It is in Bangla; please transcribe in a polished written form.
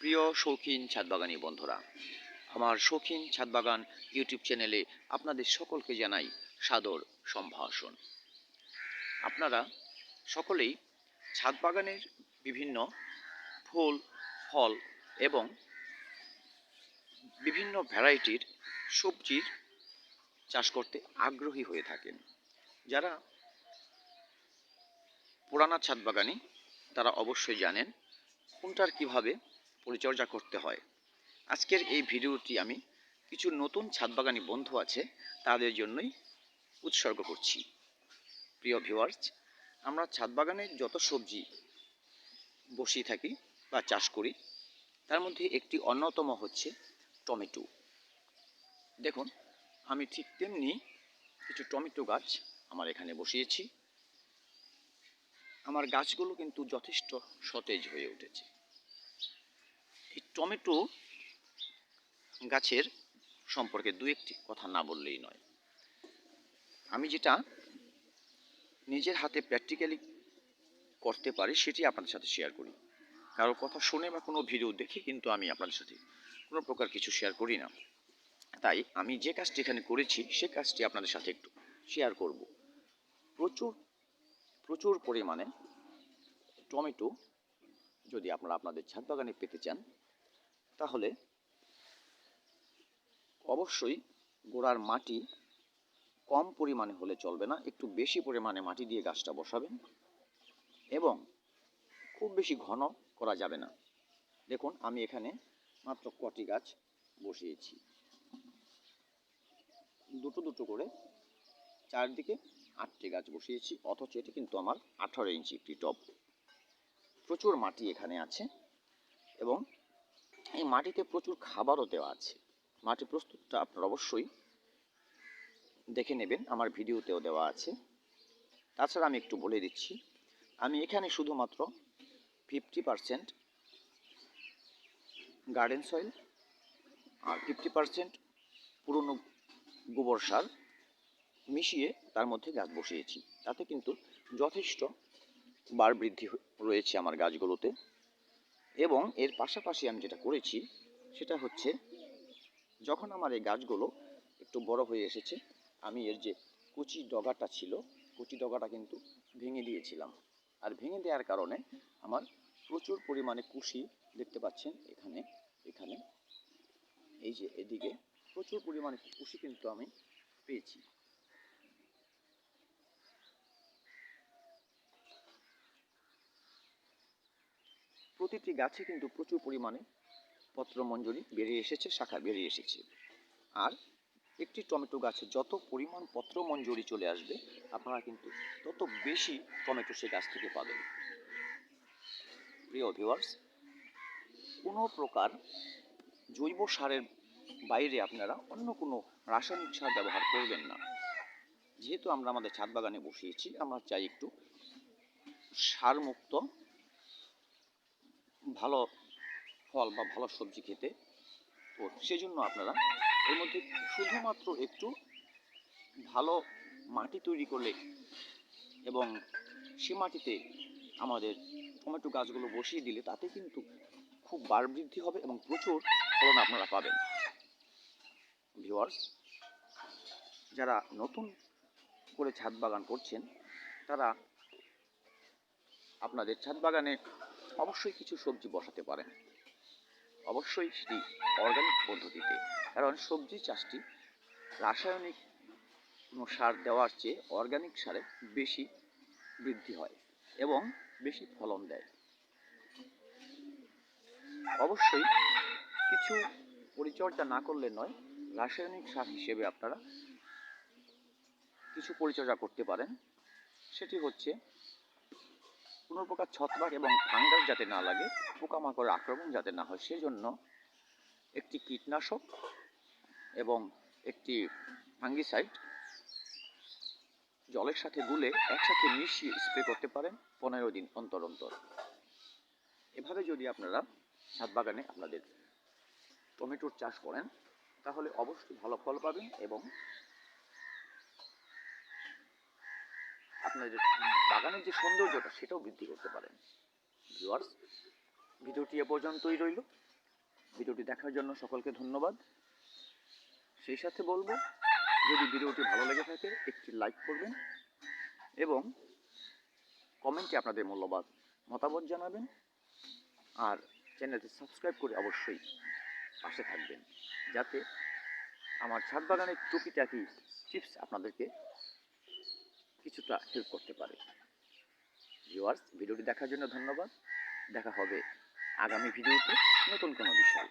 প্রিয় শৌখিন ছাদবাগানী বন্ধুরা, আমার শৌখিন ছাদবাগান ইউটিউব চ্যানেলে আপনাদের সকলকে জানাই সাদর সম্ভাষণ। আপনারা সকলেই ছাদবাগানের বিভিন্ন ফুল, ফল এবং বিভিন্ন ভ্যারাইটির সবজির চাষ করতে আগ্রহী হয়ে থাকেন। যারা পুরানা ছাদবাগানি তারা অবশ্যই জানেন কোনটার কিভাবে পরিচর্যা করতে হয়। আজকের এই ভিডিওটি আমি কিছু নতুন ছাদবাগানি বন্ধু আছে তাদের জন্যই উৎসর্গ করছি। প্রিয় ভিউয়ার্স, আমরা ছাদবাগানে যত সবজি বসিয়ে থাকি বা চাষ করি তার মধ্যে একটি অন্যতম হচ্ছে টমেটো। দেখুন, আমি ঠিক তেমনি কিছু টমেটো গাছ আমার এখানে বসিয়েছি। আমার গাছগুলো কিন্তু যথেষ্ট সতেজ হয়ে উঠেছে। এই টমেটো গাছের সম্পর্কে দু একটি কথা না বললেই নয়। আমি যেটা নিজের হাতে প্র্যাকটিক্যালি করতে পারি সেটি আপনাদের সাথে শেয়ার করি। কারো কথা শুনে বা কোনো ভিডিও দেখে কিন্তু আমি আপনাদের সাথে কোনো প্রকার কিছু শেয়ার করি না। তাই আমি যে কাজটি এখানে করেছি সে কাজটি আপনাদের সাথে একটু শেয়ার করব। প্রচুর প্রচুর পরিমাণে টমেটো যদি আপনারা আপনাদের ছাদ বাগানে পেতে চান তাহলে অবশ্যই গোড়ার মাটি কম পরিমাণে হলে চলবে না, একটু বেশি পরিমাণে মাটি দিয়ে গাছটা বসাবেন এবং খুব বেশি ঘন করা যাবে না। দেখুন, আমি এখানে মাত্র কটি গাছ বসিয়েছি, দুটো দুটো করে চারদিকে 8টি গাছ বসিয়েছি, অথচ এটি কিন্তু আমার 18 ইঞ্চি একটি টব। প্রচুর মাটি এখানে আছে এবং এই মাটিতে প্রচুর খাবারও দেওয়া আছে। মাটি প্রস্তুতটা আপনারা অবশ্যই দেখে নেবেন, আমার ভিডিওতেও দেওয়া আছে। তাছাড়া আমি একটু বলে দিচ্ছি, আমি এখানে শুধুমাত্র 50% গার্ডেন সয়েল আর 50% পুরনো গোবর সার মিশিয়ে তার মধ্যে গাছ বসিয়েছি। তাতে কিন্তু যথেষ্ট বার বৃদ্ধি রয়েছে আমার গাছগুলোতে। এবং এর পাশাপাশি আমি যেটা করেছি সেটা হচ্ছে, যখন আমার এই গাছগুলো একটু বড় হয়ে এসেছে আমি এর যে কচি ডগাটা ছিল, কচি ডগাটা কিন্তু ভেঙে দিয়েছিলাম। আর ভেঙে দেওয়ার কারণে আমার প্রচুর পরিমাণে কুশি দেখতে পাচ্ছেন এখানে এখানে এই যে এদিকে প্রচুর পরিমাণে কুশি কিন্তু আমি পেয়েছি। প্রতিটি গাছে কিন্তু প্রচুর পরিমাণে পত্রমঞ্জরি বেরিয়ে এসেছে, শাখা বেরিয়ে এসেছে। আর একটি টমেটো গাছে যত পরিমাণ পত্রমঞ্জরি চলে আসবে আপনারা কিন্তু তত বেশি টমেটো সে গাছ থেকে পাবেন। প্রিয় ভিউয়ার্স, কোনো প্রকার জৈব সারের বাইরে আপনারা অন্য কোনো রাসায়নিক সার ব্যবহার করবেন না। যেহেতু আমরা আমাদের ছাদ বাগানে বসিয়েছি, আমরা চাই একটু সারমুক্ত ভালো ফল বা ভালো সবজি খেতে। তো সেজন্য আপনারা এর মধ্যে শুধুমাত্র একটু ভালো মাটি তৈরি করলে এবং সে মাটিতে আমাদের টমেটো গাছগুলো বসিয়ে দিলে তাতে কিন্তু খুব বার বৃদ্ধি হবে এবং প্রচুর ফলন আপনারা পাবেন। ভিউয়ার্স, যারা নতুন করে ছাদ বাগান করছেন তারা আপনাদের ছাদ বাগানে অবশ্যই কিছু সবজি বসাতে পারেন, অবশ্যই সেটি অর্গানিক পদ্ধতিতে। কারণ সবজি চাষটি রাসায়নিক কোনো সার দেওয়ার চেয়ে অর্গানিক সারে বেশি বৃদ্ধি হয় এবং বেশি ফলন দেয়। অবশ্যই কিছু পরিচর্যা না করলে নয়, রাসায়নিক সার হিসেবে আপনারা কিছু পরিচর্যা করতে পারেন। সেটি হচ্ছে কোনো প্রকার ছত্রাক এবং ফাঙ্গাস যাতে না লাগে, পোকামাকড়ের আক্রমণ যাতে না হয় সেজন্য একটি কীটনাশক এবং একটি ফাঙ্গিসাইড জলের সাথে গুলে একসাথে মিশিয়ে স্প্রে করতে পারেন 15 দিন অন্তর অন্তর। এভাবে যদি আপনারা ছাদ বাগানে আপনাদের টমেটোর চাষ করেন তাহলে অবশ্যই ভালো ফল পাবেন এবং আপনাদের বাগানের যে সৌন্দর্যটা সেটাও বৃদ্ধি করতে পারেন। ভিউয়ার্স, ভিডিওটি এ পর্যন্তই রইল। ভিডিওটি দেখার জন্য সকলকে ধন্যবাদ। সেই সাথে বলবো, যদি ভিডিওটি ভালো লেগে থাকে একটি লাইক করবেন এবং কমেন্টে আপনাদের মূল্যবান মতামত জানাবেন, আর চ্যানেলটি সাবস্ক্রাইব করে অবশ্যই পাশে থাকবেন, যাতে আমার ছাদ বাগানের টুকিটাকি টিপস আপনাদেরকে কিছুটা হেল্প করতে পারে। ভিউয়ার্স, ভিডিওটি দেখার জন্য ধন্যবাদ। দেখা হবে আগামী ভিডিওতে নতুন কোনো বিষয়।